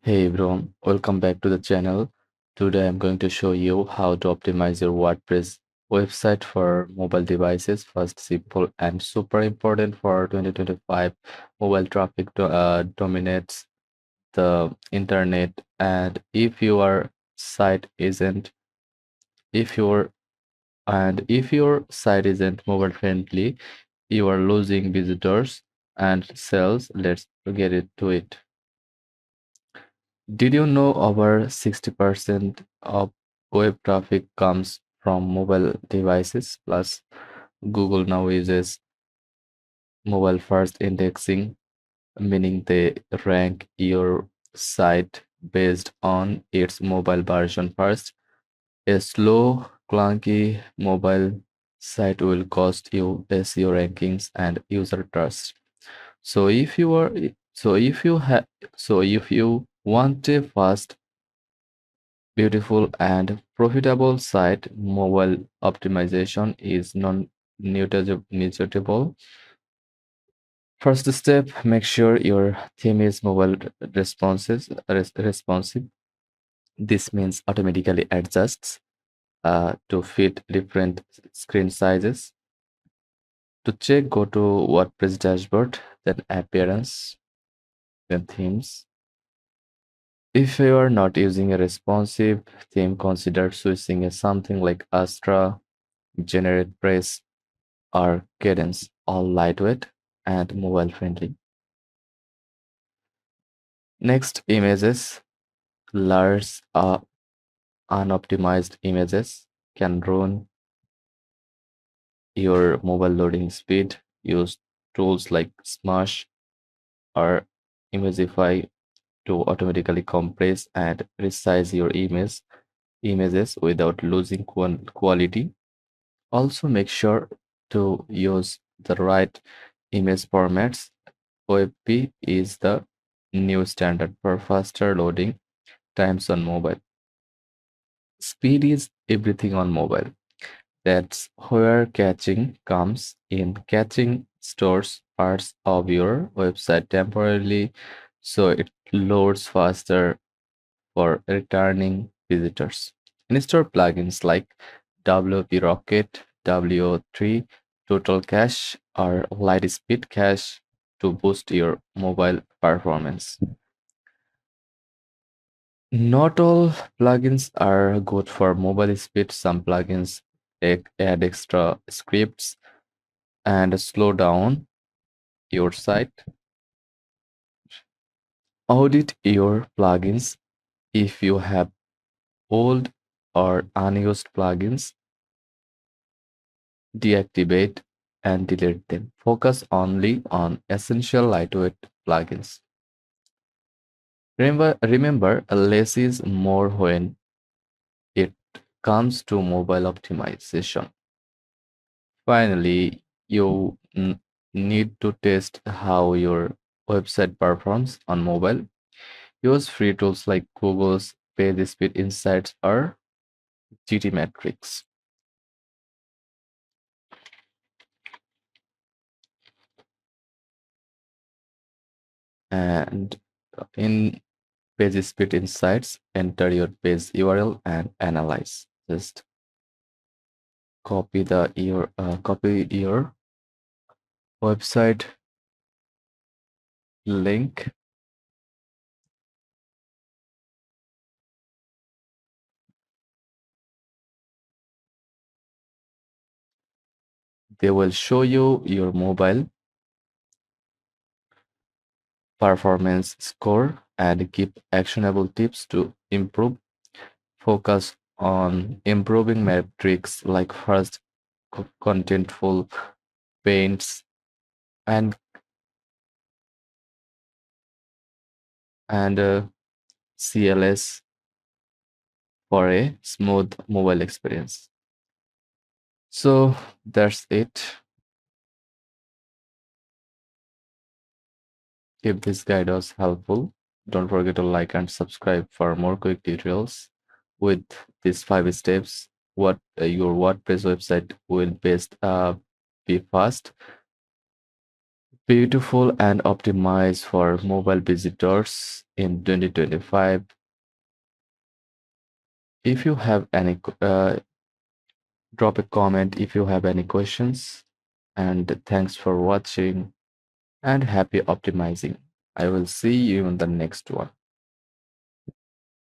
Hey everyone, welcome back to the channel. Today I'm going to show you how to optimize your WordPress website for mobile devices. First, simple and super important for 2025. Mobile traffic dominates the internet, and if your if your site isn't mobile friendly, you are losing visitors and sales. Let's get into it. Did you know over 60% of web traffic comes from mobile devices? Plus, Google now uses mobile first indexing, meaning they rank your site based on its mobile version first. A slow, clunky mobile site will cost you SEO rankings and user trust. So if you are so if you have so if you want a fast, beautiful and profitable site, mobile optimization is non-negotiable. First step, make sure your theme is responsive. This means automatically adjusts to fit different screen sizes. To check, go to WordPress dashboard, then appearance, then themes. If you are not using a responsive theme, consider switching to something like Astra, Generate Press, or Cadence, all lightweight and mobile friendly. Next, images. Large unoptimized images can ruin your mobile loading speed. Use tools like Smash or Imagify to automatically compress and resize your images without losing quality. Also, make sure to use the right image formats. OFP is the new standard for faster loading times on mobile. Speed is everything on mobile. That's where caching comes in. Caching stores parts of your website temporarily so it loads faster for returning visitors. Install plugins like WP Rocket, WO3, Total Cache, or Lightspeed Cache to boost your mobile performance. Not all plugins are good for mobile speed. Some plugins add extra scripts and slow down your site. Audit your plugins. If you have old or unused plugins, deactivate and delete them. Focus only on essential lightweight plugins. Remember, less is more when it comes to mobile optimization. Finally, you need to test how your website performs on mobile. Use free tools like Google's Page Speed Insights or GT Metrics. And in Page Speed Insights, enter your page URL and analyze. Just copy your website link. They will show you your mobile performance score and give actionable tips to improve. Focus on improving metrics like first contentful paints and and CLS for a smooth mobile experience. So that's it. If this guide was helpful, don't forget to like and subscribe for more quick tutorials with these 5 steps. What your WordPress website will be fast, beautiful and optimized for mobile visitors in 2025. If you have any, drop a comment if you have any questions. And thanks for watching and happy optimizing. I will see you in the next one.